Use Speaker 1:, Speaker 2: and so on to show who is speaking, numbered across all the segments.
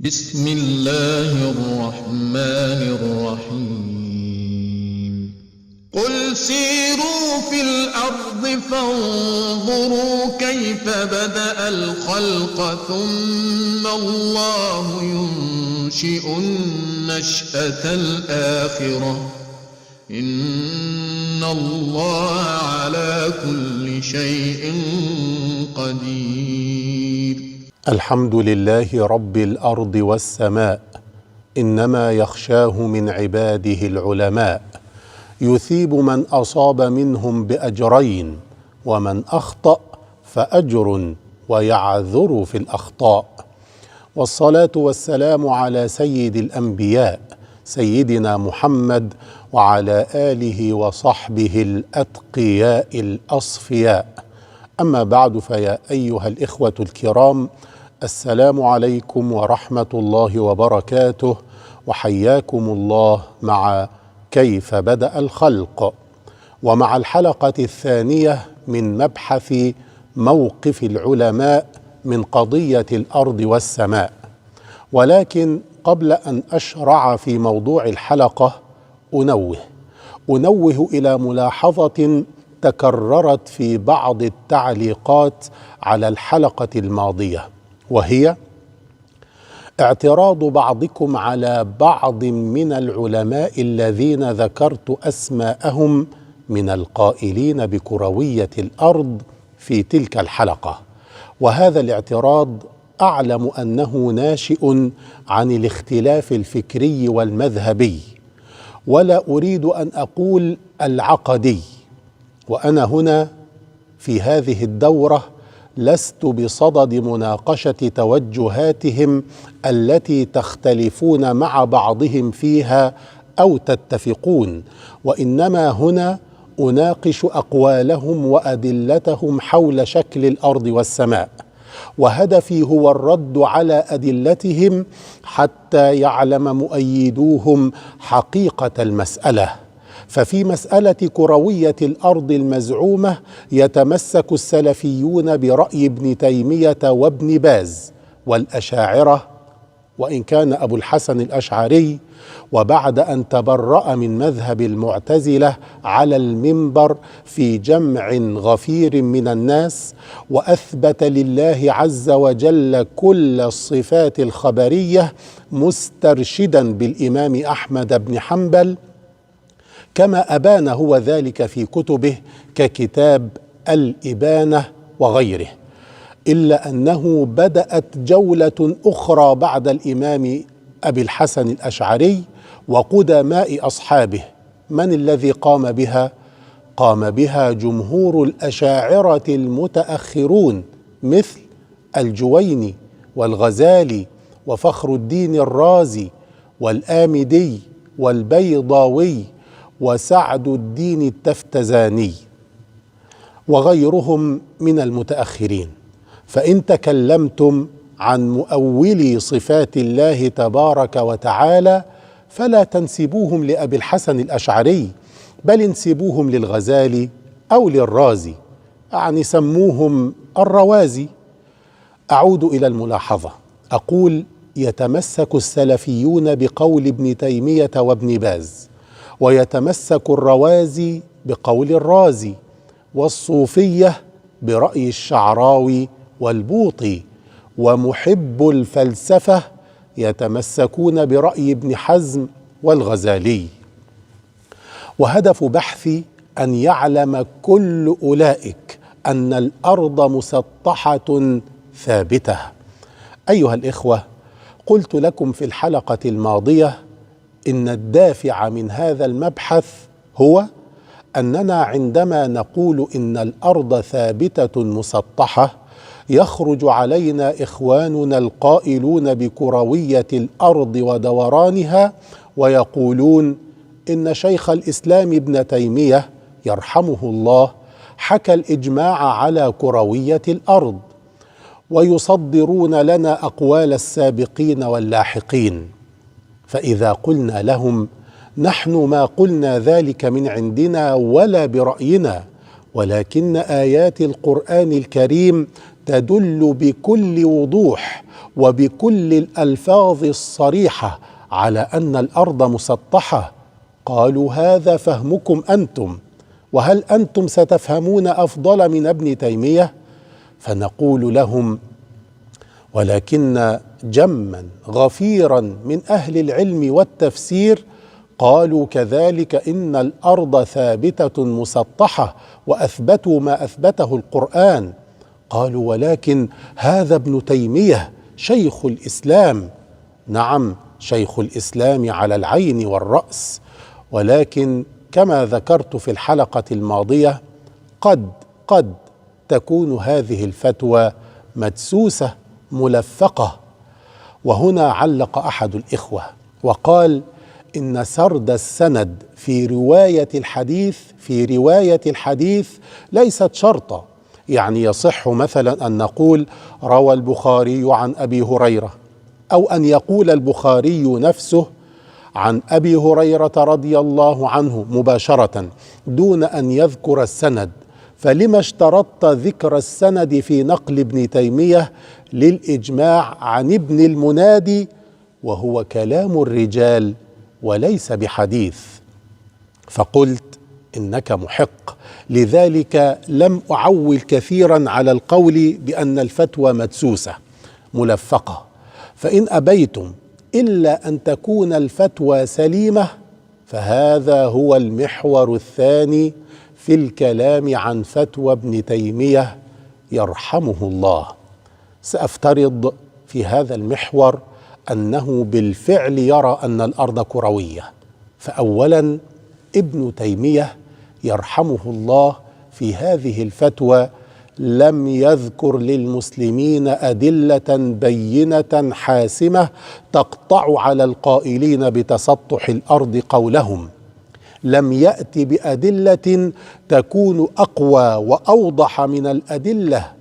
Speaker 1: بسم الله الرحمن الرحيم قل سيروا في الأرض فانظروا كيف بدأ الخلق ثم الله ينشئ النشأة الآخرة إن الله على كل شيء قدير.
Speaker 2: الحمد لله رب الأرض والسماء، إنما يخشاه من عباده العلماء. يثيب من أصاب منهم بأجرين، ومن أخطأ فأجر ويعذر في الأخطاء. والصلاة والسلام على سيد الأنبياء سيدنا محمد وعلى آله وصحبه الأتقياء الأصفياء. أما بعد، فيا أيها الإخوة الكرام، السلام عليكم ورحمة الله وبركاته، وحياكم الله مع كيف بدأ الخلق، ومع الحلقة الثانية من مبحث موقف العلماء من قضية الأرض والسماء. ولكن قبل أن أشرع في موضوع الحلقة أنوه إلى ملاحظة تكررت في بعض التعليقات على الحلقة الماضية، وهي اعتراض بعضكم على بعض من العلماء الذين ذكرت أسماءهم من القائلين بكروية الأرض في تلك الحلقة. وهذا الاعتراض أعلم أنه ناشئ عن الاختلاف الفكري والمذهبي، ولا أريد أن أقول العقدي. وأنا هنا في هذه الدورة لست بصدد مناقشة توجهاتهم التي تختلفون مع بعضهم فيها أو تتفقون، وإنما هنا أناقش أقوالهم وأدلتهم حول شكل الأرض والسماء، وهدفي هو الرد على أدلتهم حتى يعلم مؤيدوهم حقيقة المسألة. ففي مسألة كروية الأرض المزعومة يتمسك السلفيون برأي ابن تيمية وابن باز والأشاعرة، وإن كان أبو الحسن الأشعري وبعد أن تبرأ من مذهب المعتزلة على المنبر في جمع غفير من الناس، وأثبت لله عز وجل كل الصفات الخبرية مسترشدا بالإمام أحمد بن حنبل، كما أبان هو ذلك في كتبه ككتاب الإبانة وغيره. إلا أنه بدأت جولة أخرى بعد الإمام أبي الحسن الأشعري وقدماء أصحابه. من الذي قام بها؟ قام بها جمهور الأشاعرة المتأخرون مثل الجويني والغزالي وفخر الدين الرازي والآمدي والبيضاوي وسعد الدين التفتزاني وغيرهم من المتأخرين. فإن تكلمتم عن مؤولي صفات الله تبارك وتعالى فلا تنسبوهم لأبي الحسن الأشعري، بل انسبوهم للغزالي أو للرازي، يعني سموهم الروازي. أعود إلى الملاحظة، أقول يتمسك السلفيون بقول ابن تيمية وابن باز، ويتمسك الروازي بقول الرازي، والصوفية برأي الشعراوي والبوطي، ومحب الفلسفة يتمسكون برأي ابن حزم والغزالي. وهدف بحثي أن يعلم كل أولئك أن الأرض مسطحة ثابتة. أيها الإخوة، قلت لكم في الحلقة الماضية إن الدافع من هذا المبحث هو أننا عندما نقول إن الأرض ثابتة مسطحة يخرج علينا إخواننا القائلون بكروية الأرض ودورانها ويقولون إن شيخ الإسلام ابن تيمية يرحمه الله حكى الإجماع على كروية الأرض، ويصدرون لنا أقوال السابقين واللاحقين. فإذا قلنا لهم نحن ما قلنا ذلك من عندنا ولا برأينا، ولكن آيات القرآن الكريم تدل بكل وضوح وبكل الألفاظ الصريحة على أن الأرض مسطحة. قالوا: هذا فهمكم أنتم، وهل أنتم ستفهمون أفضل من ابن تيمية؟ فنقول لهم: ولكن جما غفيرا من أهل العلم والتفسير قالوا كذلك إن الأرض ثابتة مسطحة، وأثبتوا ما أثبته القرآن. قالوا: ولكن هذا ابن تيمية شيخ الإسلام. نعم، شيخ الإسلام على العين والرأس، ولكن كما ذكرت في الحلقة الماضية قد تكون هذه الفتوى مدسوسة ملفقة. وهنا علق أحد الإخوة وقال: إن سرد السند في رواية الحديث ليست شرطا. يعني يصح مثلا أن نقول روى البخاري عن أبي هريرة، أو أن يقول البخاري نفسه عن أبي هريرة رضي الله عنه مباشرة دون أن يذكر السند. فلما اشترطت ذكر السند في نقل ابن تيمية للإجماع عن ابن المنادي وهو كلام الرجال وليس بحديث؟ فقلت: إنك محق، لذلك لم أعول كثيرا على القول بأن الفتوى مدسوسة ملفقة. فإن أبيتم إلا أن تكون الفتوى سليمة فهذا هو المحور الثاني في الكلام عن فتوى ابن تيمية يرحمه الله. سأفترض في هذا المحور أنه بالفعل يرى أن الأرض كروية. فأولا، ابن تيمية يرحمه الله في هذه الفتوى لم يذكر للمسلمين أدلة بينة حاسمة تقطع على القائلين بتسطح الأرض قولهم. لم يأت بأدلة تكون أقوى وأوضح من الأدلة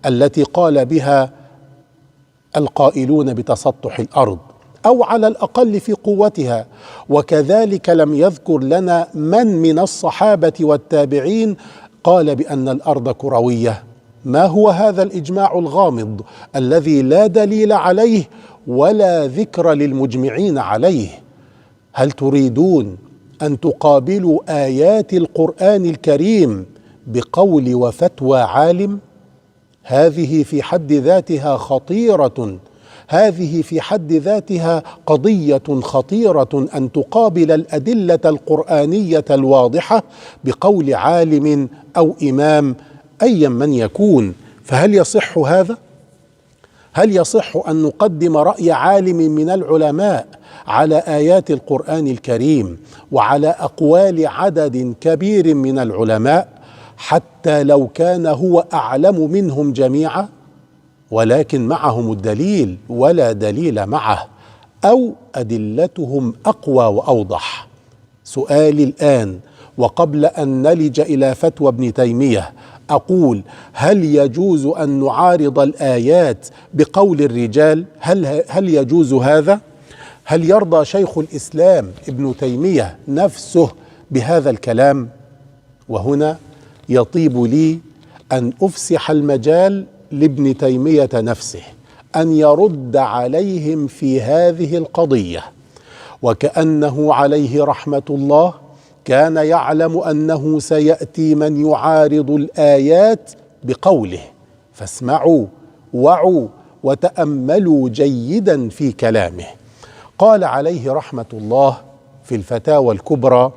Speaker 2: التي قال بها القائلون بتسطح الأرض، أو على الأقل في قوتها. وكذلك لم يذكر لنا من الصحابة والتابعين قال بأن الأرض كروية. ما هو هذا الإجماع الغامض الذي لا دليل عليه ولا ذكر للمجمعين عليه؟ هل تريدون أن تقابلوا آيات القرآن الكريم بقول وفتوى عالم؟ هذه في حد ذاتها خطيرة، هذه في حد ذاتها قضية خطيرة، أن تقابل الأدلة القرآنية الواضحة بقول عالم أو إمام أيا من يكون. فهل يصح هذا؟ هل يصح أن نقدم رأي عالم من العلماء على آيات القرآن الكريم وعلى أقوال عدد كبير من العلماء حتى لو كان هو أعلم منهم جميعا، ولكن معهم الدليل ولا دليل معه، أو أدلتهم أقوى وأوضح؟ سؤالي الآن وقبل أن نلج إلى فتوى ابن تيمية أقول: هل يجوز أن نعارض الآيات بقول الرجال؟ هل يجوز هذا؟ هل يرضى شيخ الإسلام ابن تيمية نفسه بهذا الكلام؟ وهنا يطيب لي أن أفسح المجال لابن تيمية نفسه أن يرد عليهم في هذه القضية، وكأنه عليه رحمة الله كان يعلم أنه سيأتي من يعارض الآيات بقوله. فاسمعوا وعوا وتأملوا جيدا في كلامه. قال عليه رحمة الله في الفتاوى الكبرى: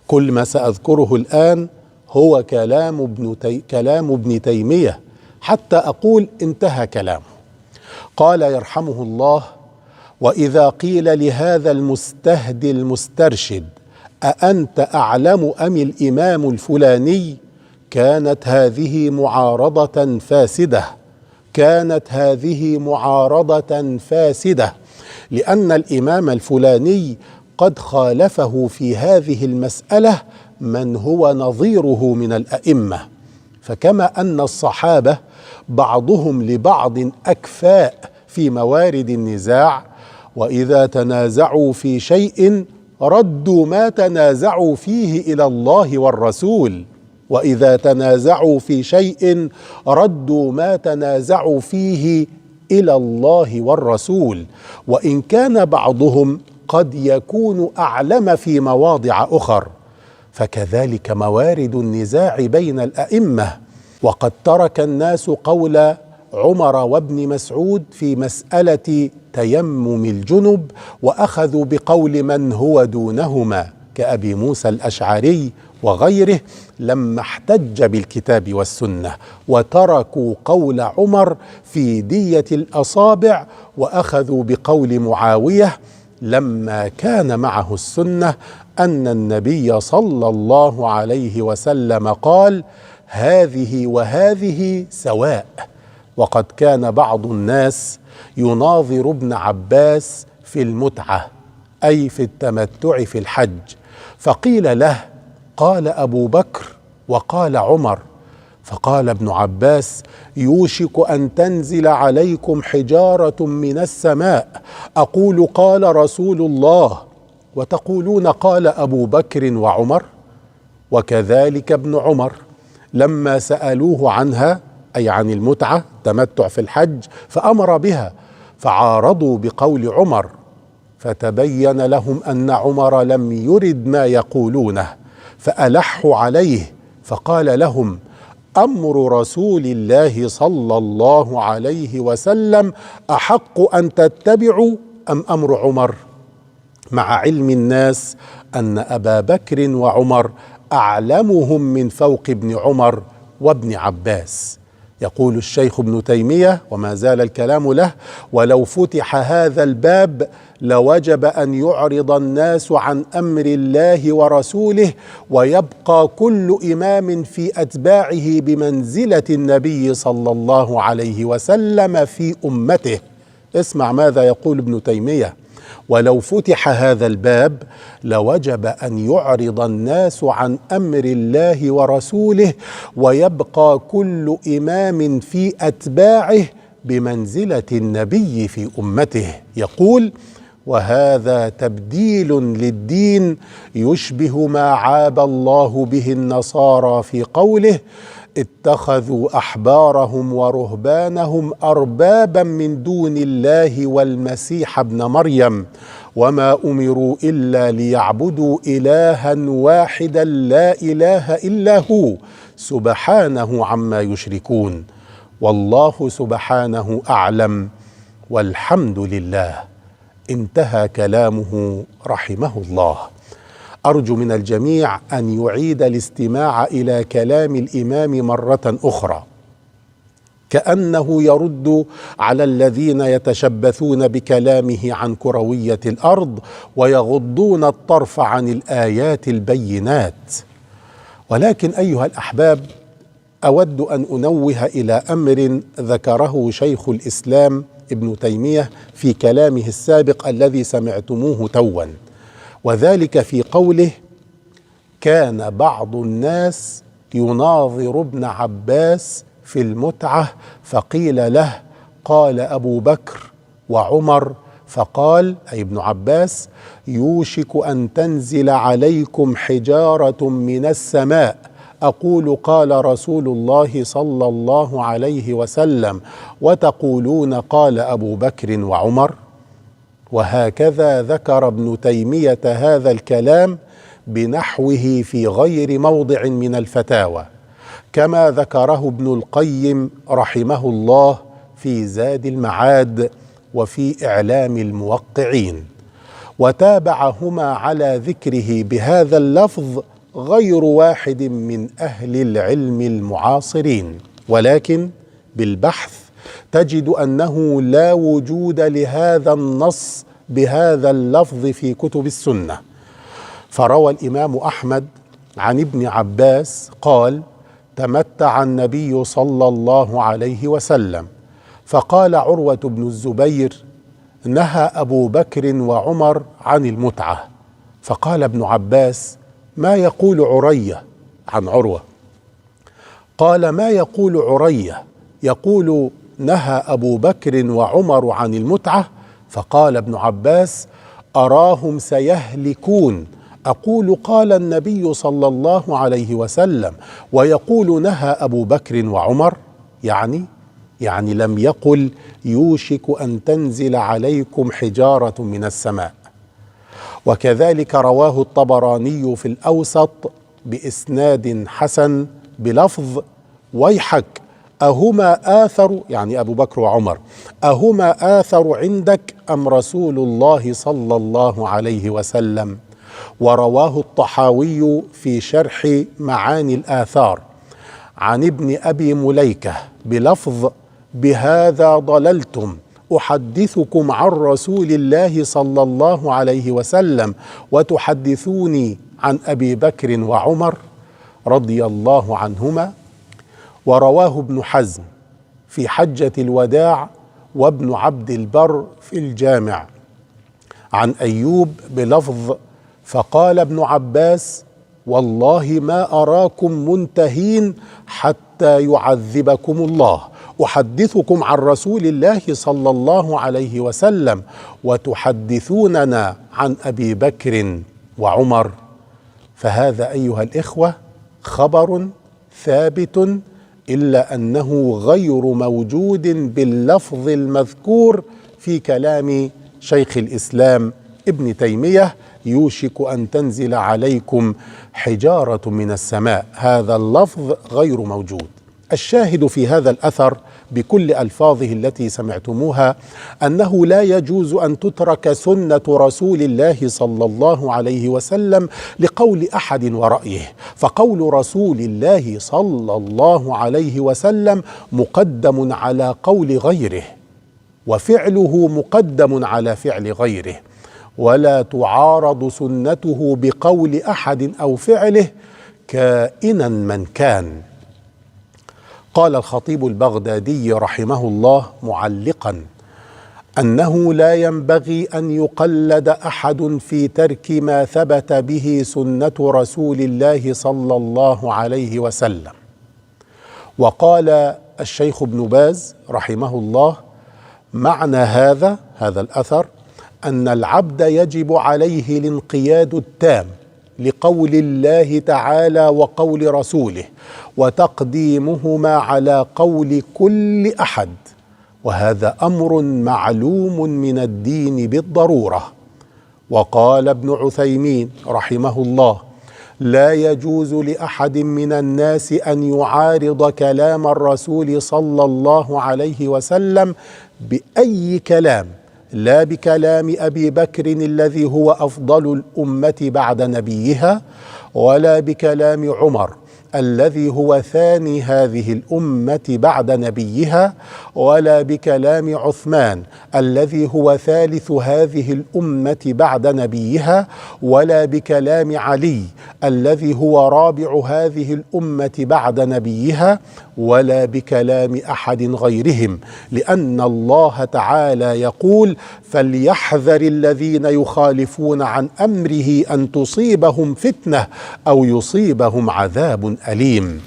Speaker 2: كل ما سأذكره الآن هو كلام ابن تيمية حتى أقول انتهى كلامه. قال يرحمه الله: وإذا قيل لهذا المستهدي المسترشد أأنت أعلم أم الإمام الفلاني؟ كانت هذه معارضة فاسدة، كانت هذه معارضة فاسدة، لأن الإمام الفلاني قد خالفه في هذه المسألة من هو نظيره من الأئمة. فكما أن الصحابة بعضهم لبعض أكفاء في موارد النزاع، وإذا تنازعوا في شيء ردوا ما تنازعوا فيه إلى الله والرسول، وإذا تنازعوا في شيء ردوا ما تنازعوا فيه إلى الله والرسول، وإن كان بعضهم قد يكون أعلم في مواضع أخر، فكذلك موارد النزاع بين الأئمة. وقد ترك الناس قول عمر وابن مسعود في مسألة تيمم الجنب، وأخذوا بقول من هو دونهما كأبي موسى الأشعري وغيره لما احتج بالكتاب والسنة، وتركوا قول عمر في دية الأصابع، وأخذوا بقول معاوية لما كان معه السنة أن النبي صلى الله عليه وسلم قال: هذه وهذه سواء. وقد كان بعض الناس يناظر ابن عباس في المتعة، أي في التمتع في الحج، فقيل له: قال أبو بكر وقال عمر. فقال ابن عباس: يوشك أن تنزل عليكم حجارة من السماء، أقول قال رسول الله وتقولون قال أبو بكر وعمر. وكذلك ابن عمر لما سألوه عنها، أي عن المتعة تمتع في الحج، فأمر بها، فعارضوا بقول عمر، فتبين لهم أن عمر لم يرد ما يقولونه، فألحوا عليه، فقال لهم: أمر رسول الله صلى الله عليه وسلم أحق أن تتبعوا أم أمر عمر؟ مع علم الناس أن أبا بكر وعمر أعلمهم من فوق ابن عمر وابن عباس. يقول الشيخ ابن تيمية وما زال الكلام له: ولو فتح هذا الباب لوجب أن يعرض الناس عن أمر الله ورسوله، ويبقى كل إمام في أتباعه بمنزلة النبي صلى الله عليه وسلم في أمته. اسمع ماذا يقول ابن تيمية: ولو فتح هذا الباب لوجب أن يعرض الناس عن أمر الله ورسوله، ويبقى كل إمام في أتباعه بمنزلة النبي في أمته. يقول: وهذا تبديل للدين يشبه ما عاب الله به النصارى في قوله: اتخذوا أحبارهم ورهبانهم أربابا من دون الله والمسيح ابن مريم وما أمروا إلا ليعبدوا إلها واحدا لا إله إلا هو سبحانه عما يشركون، والله سبحانه أعلم والحمد لله. انتهى كلامه رحمه الله. أرجو من الجميع أن يعيد الاستماع إلى كلام الإمام مرة أخرى، كأنه يرد على الذين يتشبثون بكلامه عن كروية الأرض ويغضون الطرف عن الآيات البينات. ولكن أيها الأحباب، أود أن أنوه إلى أمر ذكره شيخ الإسلام ابن تيمية في كلامه السابق الذي سمعتموه توا، وذلك في قوله: كان بعض الناس يناظر ابن عباس في المتعة، فقيل له: قال أبو بكر وعمر، فقال أي ابن عباس: يوشك أن تنزل عليكم حجارة من السماء، أقول قال رسول الله صلى الله عليه وسلم وتقولون قال أبو بكر وعمر. وهكذا ذكر ابن تيمية هذا الكلام بنحوه في غير موضع من الفتاوى، كما ذكره ابن القيم رحمه الله في زاد المعاد وفي إعلام الموقعين، وتابعهما على ذكره بهذا اللفظ غير واحد من أهل العلم المعاصرين. ولكن بالبحث تجد أنه لا وجود لهذا النص بهذا اللفظ في كتب السنة. فروى الإمام أحمد عن ابن عباس قال: تمتع النبي صلى الله عليه وسلم، فقال عروة بن الزبير: نهى أبو بكر وعمر عن المتعة. فقال ابن عباس: ما يقول عرية عن عروة؟ قال: ما يقول عرية؟ يقول نهى أبو بكر وعمر عن المتعة. فقال ابن عباس: أراهم سيهلكون أقول قال النبي صلى الله عليه وسلم ويقول نهى أبو بكر وعمر، يعني لم يقل يوشك أن تنزل عليكم حجارة من السماء. وكذلك رواه الطبراني في الأوسط بإسناد حسن بلفظ ويحك أهما آثر، يعني أبو بكر وعمر، أهما آثر عندك أم رسول الله صلى الله عليه وسلم؟ ورواه الطحاوي في شرح معاني الآثار عن ابن أبي مليكة بلفظ بهذا ضللتم أحدثكم عن رسول الله صلى الله عليه وسلم وتحدثوني عن أبي بكر وعمر رضي الله عنهما. ورواه ابن حزم في حجة الوداع وابن عبد البر في الجامع عن أيوب بلفظ فقال ابن عباس والله ما أراكم منتهين حتى يعذبكم الله، أحدثكم عن رسول الله صلى الله عليه وسلم وتحدثوننا عن أبي بكر وعمر. فهذا أيها الإخوة خبر ثابت، إلا أنه غير موجود باللفظ المذكور في كلام شيخ الإسلام ابن تيمية يوشك أن تنزل عليكم حجارة من السماء، هذا اللفظ غير موجود. الشاهد في هذا الأثر بكل ألفاظه التي سمعتموها أنه لا يجوز أن تترك سنة رسول الله صلى الله عليه وسلم لقول أحد ورأيه، فقول رسول الله صلى الله عليه وسلم مقدم على قول غيره، وفعله مقدم على فعل غيره، ولا تعارض سنته بقول أحد أو فعله كائنا من كان. قال الخطيب البغدادي رحمه الله معلقا أنه لا ينبغي أن يقلد أحد في ترك ما ثبت به سنة رسول الله صلى الله عليه وسلم. وقال الشيخ ابن باز رحمه الله معنى هذا الأثر أن العبد يجب عليه الانقياد التام لقول الله تعالى وقول رسوله وتقديمهما على قول كل أحد، وهذا أمر معلوم من الدين بالضرورة. وقال ابن عثيمين رحمه الله لا يجوز لأحد من الناس أن يعارض كلام الرسول صلى الله عليه وسلم بأي كلام، لا بكلام أبي بكر الذي هو أفضل الأمة بعد نبيها، ولا بكلام عمر الذي هو ثاني هذه الأمة بعد نبيها، ولا بكلام عثمان الذي هو ثالث هذه الأمة بعد نبيها، ولا بكلام علي الذي هو رابع هذه الأمة بعد نبيها، ولا بكلام أحد غيرهم، لأن الله تعالى يقول فليحذر الذين يخالفون عن أمره أن تصيبهم فتنة أو يصيبهم عذاب أليم.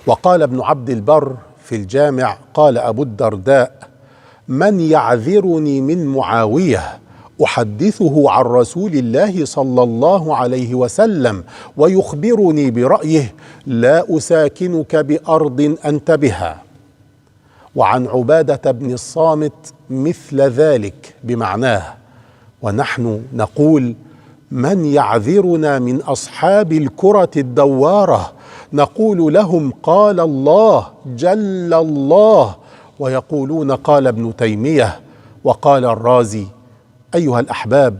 Speaker 2: وقال ابن عبد البر في الجامع قال أبو الدرداء من يعذرني من معاوية أحدثه عن رسول الله صلى الله عليه وسلم ويخبرني برأيه لا أساكنك بأرض أنت بها. وعن عبادة بن الصامت مثل ذلك بمعناه. ونحن نقول من يعذرنا من أصحاب الكرة الدوارة نقول لهم قال الله جل الله، ويقولون قال ابن تيمية وقال الرازي. أيها الأحباب،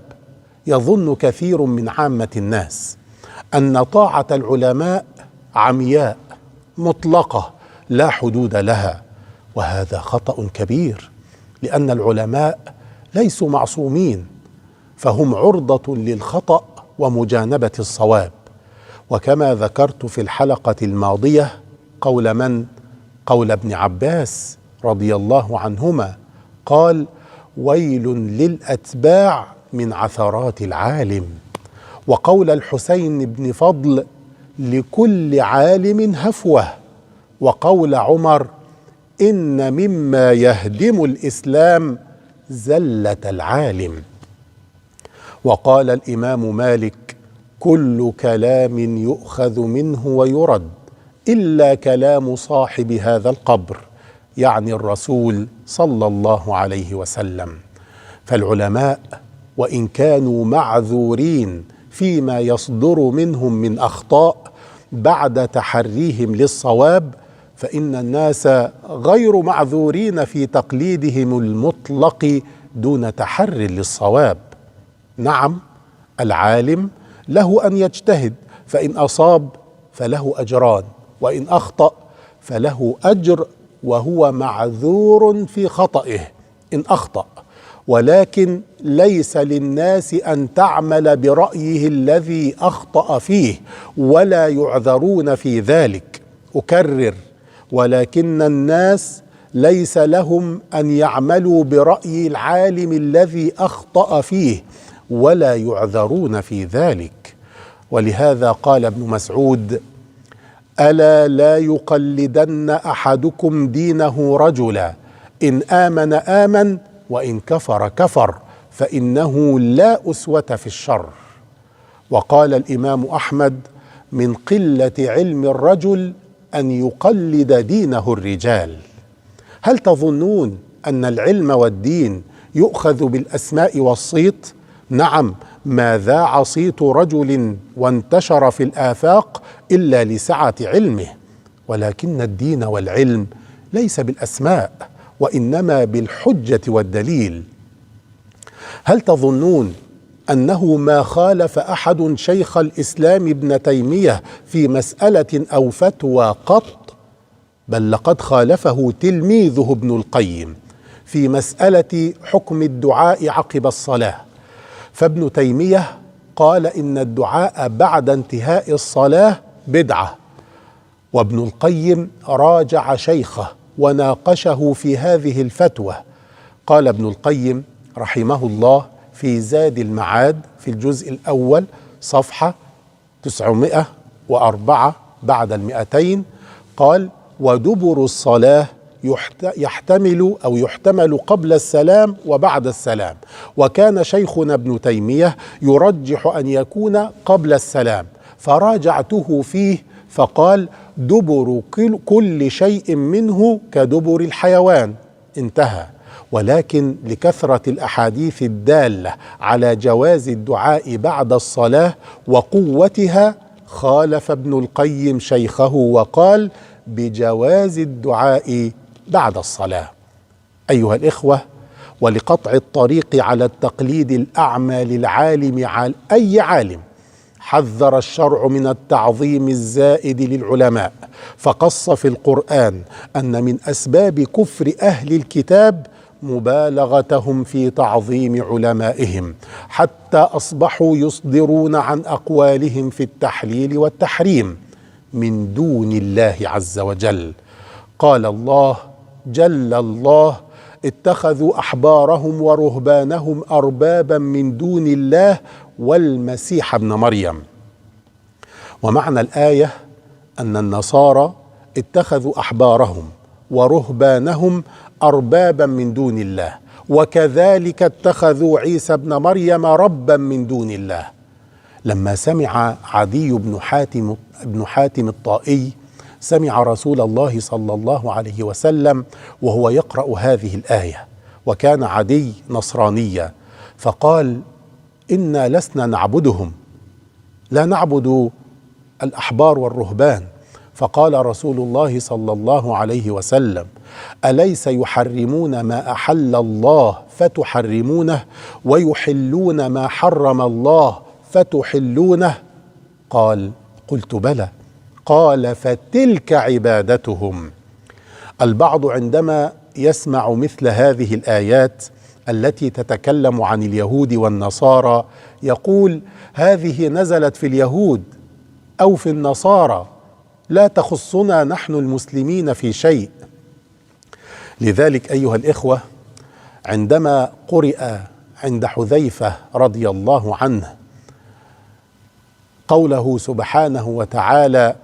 Speaker 2: يظن كثير من عامة الناس أن طاعة العلماء عمياء مطلقة لا حدود لها، وهذا خطأ كبير، لأن العلماء ليسوا معصومين، فهم عرضة للخطأ ومجانبة الصواب. وكما ذكرت في الحلقة الماضية قول ابن عباس رضي الله عنهما قال ويل للأتباع من عثرات العالم، وقول الحسين بن فضل لكل عالم هفوة، وقول عمر إن مما يهدم الإسلام زلة العالم. وقال الإمام مالك كل كلام يؤخذ منه ويرد إلا كلام صاحب هذا القبر، يعني الرسول صلى الله عليه وسلم. فالعلماء وإن كانوا معذورين فيما يصدر منهم من أخطاء بعد تحريهم للصواب، فإن الناس غير معذورين في تقليدهم المطلق دون تحر للصواب. نعم، العالم له أن يجتهد، فإن أصاب فله أجران، وإن أخطأ فله أجر، وهو معذور في خطئه إن أخطأ، ولكن ليس للناس أن تعمل برأيه الذي أخطأ فيه، ولا يعذرون في ذلك. أكرر، ولكن الناس ليس لهم أن يعملوا برأي العالم الذي أخطأ فيه، ولا يعذرون في ذلك. ولهذا قال ابن مسعود: ألا لا يقلدن أحدكم دينه رجلا، إن آمن آمن وإن كفر كفر، فإنه لا أسوة في الشر. وقال الإمام أحمد: من قلة علم الرجل أن يقلد دينه الرجال. هل تظنون أن العلم والدين يؤخذ بالأسماء والصيت؟ نعم، ما ذاع صيت رجل وانتشر في الآفاق إلا لسعة علمه، ولكن الدين والعلم ليس بالأسماء، وإنما بالحجة والدليل. هل تظنون أنه ما خالف أحد شيخ الإسلام ابن تيمية في مسألة أو فتوى قط؟ بل لقد خالفه تلميذه ابن القيم في مسألة حكم الدعاء عقب الصلاة. فابن تيمية قال إن الدعاء بعد انتهاء الصلاة بدعة، وابن القيم راجع شيخه وناقشه في هذه الفتوى. قال ابن القيم رحمه الله في زاد المعاد في الجزء الأول صفحة 904 بعد 200، قال: ودبر الصلاة يحتمل قبل السلام وبعد السلام، وكان شيخنا ابن تيمية يرجح أن يكون قبل السلام، فراجعته فيه فقال: دبر كل شيء منه كدبر الحيوان، انتهى. ولكن لكثرة الأحاديث الدالة على جواز الدعاء بعد الصلاة وقوتها خالف ابن القيم شيخه وقال بجواز الدعاء بعد الصلاة. أيها الإخوة، ولقطع الطريق على التقليد الأعمى للعالم على أي عالم، حذر الشرع من التعظيم الزائد للعلماء، فقص في القرآن أن من أسباب كفر أهل الكتاب مبالغتهم في تعظيم علمائهم، حتى أصبحوا يصدرون عن أقوالهم في التحليل والتحريم من دون الله عز وجل. قال الله جل الله: اتخذوا أحبارهم ورهبانهم أربابا من دون الله والمسيح ابن مريم. ومعنى الآية أن النصارى اتخذوا أحبارهم ورهبانهم أربابا من دون الله، وكذلك اتخذوا عيسى ابن مريم ربا من دون الله. لما سمع عدي بن حاتم الطائي سمع رسول الله صلى الله عليه وسلم وهو يقرأ هذه الآية، وكان عدي نصرانيا، فقال: إنا لسنا نعبدهم، لا نعبد الأحبار والرهبان. فقال رسول الله صلى الله عليه وسلم: أليس يحرمون ما أحل الله فتحرمونه، ويحلون ما حرم الله فتحلونه؟ قال: قلت بلى. قال: فتلك عبادتهم. البعض عندما يسمع مثل هذه الآيات التي تتكلم عن اليهود والنصارى يقول: هذه نزلت في اليهود أو في النصارى، لا تخصنا نحن المسلمين في شيء. لذلك أيها الإخوة، عندما قرئ عند حذيفة رضي الله عنه قوله سبحانه وتعالى: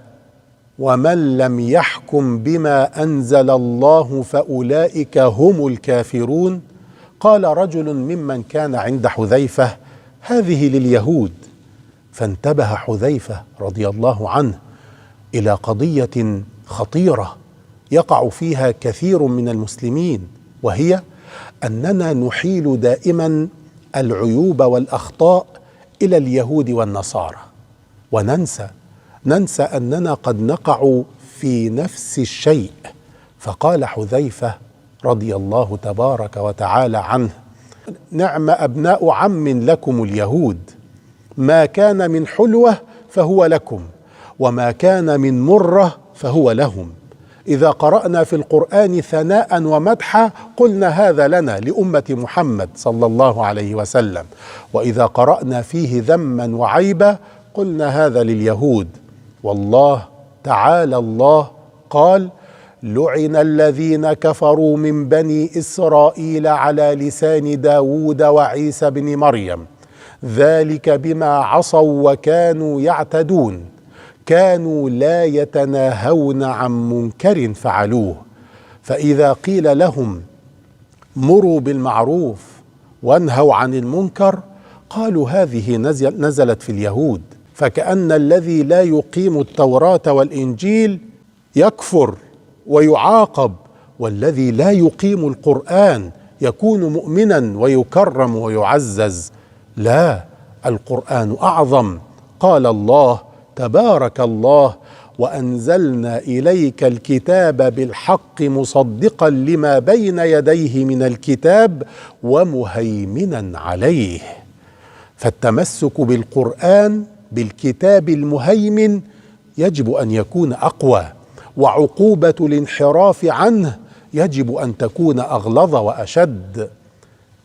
Speaker 2: ومن لم يحكم بما أنزل الله فأولئك هم الكافرون، قال رجل ممن كان عند حذيفة: هذه لليهود، فانتبه حذيفة رضي الله عنه إلى قضية خطيرة يقع فيها كثير من المسلمين، وهي أننا نحيل دائما العيوب والأخطاء إلى اليهود والنصارى، وننسى أننا قد نقع في نفس الشيء. فقال حذيفة رضي الله تبارك وتعالى عنه: نعم أبناء عم لكم اليهود، ما كان من حلوة فهو لكم، وما كان من مرة فهو لهم. إذا قرأنا في القرآن ثناء ومدحا قلنا هذا لنا لأمة محمد صلى الله عليه وسلم، وإذا قرأنا فيه ذما وعيبا قلنا هذا لليهود. والله تعالى الله قال: لعن الذين كفروا من بني إسرائيل على لسان داود وعيسى بن مريم، ذلك بما عصوا وكانوا يعتدون، كانوا لا يتناهون عن منكر فعلوه. فإذا قيل لهم مروا بالمعروف وانهوا عن المنكر قالوا هذه نزلت في اليهود، فكأن الذي لا يقيم التوراة والإنجيل يكفر ويعاقب، والذي لا يقيم القرآن يكون مؤمنا ويكرم ويعزز. لا، القرآن أعظم. قال الله تبارك الله: وأنزلنا إليك الكتاب بالحق مصدقا لما بين يديه من الكتاب ومهيمنا عليه. فالتمسك بالقرآن بالكتاب المهيمن يجب أن يكون أقوى، وعقوبة الانحراف عنه يجب أن تكون أغلظ وأشد.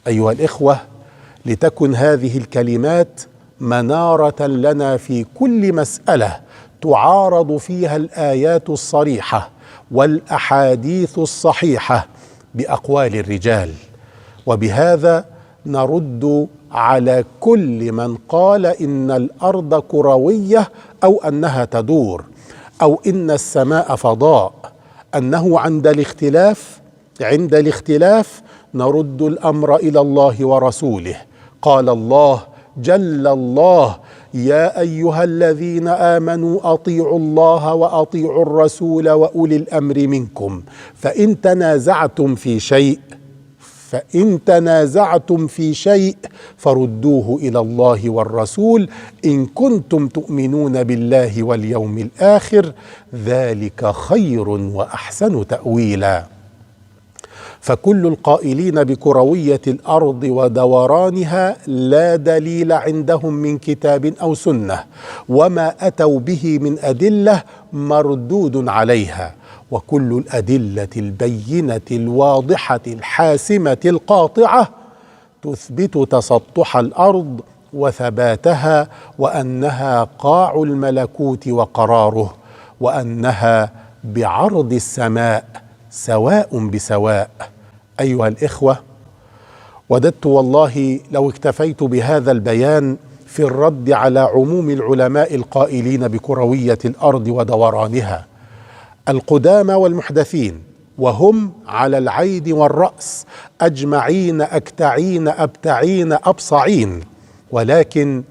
Speaker 2: أيها الإخوة، لتكن هذه الكلمات منارة لنا في كل مسألة تعارض فيها الآيات الصريحة والأحاديث الصحيحة بأقوال الرجال، وبهذا نرد على كل من قال إن الأرض كروية، أو أنها تدور، أو إن السماء فضاء، أنه عند الاختلاف نرد الأمر إلى الله ورسوله. قال الله جل الله: يا أيها الذين آمنوا أطيعوا الله وأطيعوا الرسول وأولي الأمر منكم، فإن تنازعتم في شيء فردوه إلى الله والرسول إن كنتم تؤمنون بالله واليوم الآخر، ذلك خير وأحسن تأويلا. فكل القائلين بكروية الأرض ودورانها لا دليل عندهم من كتاب أو سنة، وما أتوا به من أدلة مردود عليها، وكل الأدلة البينة الواضحة الحاسمة القاطعة تثبت تسطح الأرض وثباتها، وأنها قاع الملكوت وقراره، وأنها بعرض السماء سواء بسواء. أيها الإخوة، وددت والله لو اكتفيت بهذا البيان في الرد على عموم العلماء القائلين بكروية الأرض ودورانها، القدامى والمحدثين، وهم على العين والرأس، أجمعين أكتعين أبتعين أبصعين، ولكن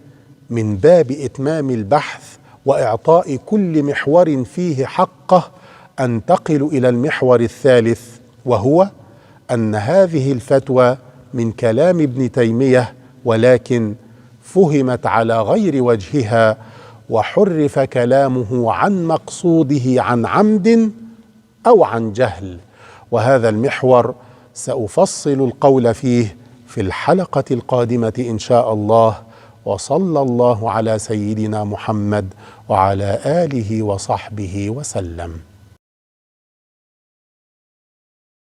Speaker 2: من باب إتمام البحث وإعطاء كل محور فيه حقه أنتقل إلى المحور الثالث، وهو أن هذه الفتوى من كلام ابن تيمية، ولكن فهمت على غير وجهها، وحرف كلامه عن مقصوده عن عمد أو عن جهل. وهذا المحور سأفصل القول فيه في الحلقة القادمة إن شاء الله. وصلى الله على سيدنا محمد وعلى آله وصحبه وسلم.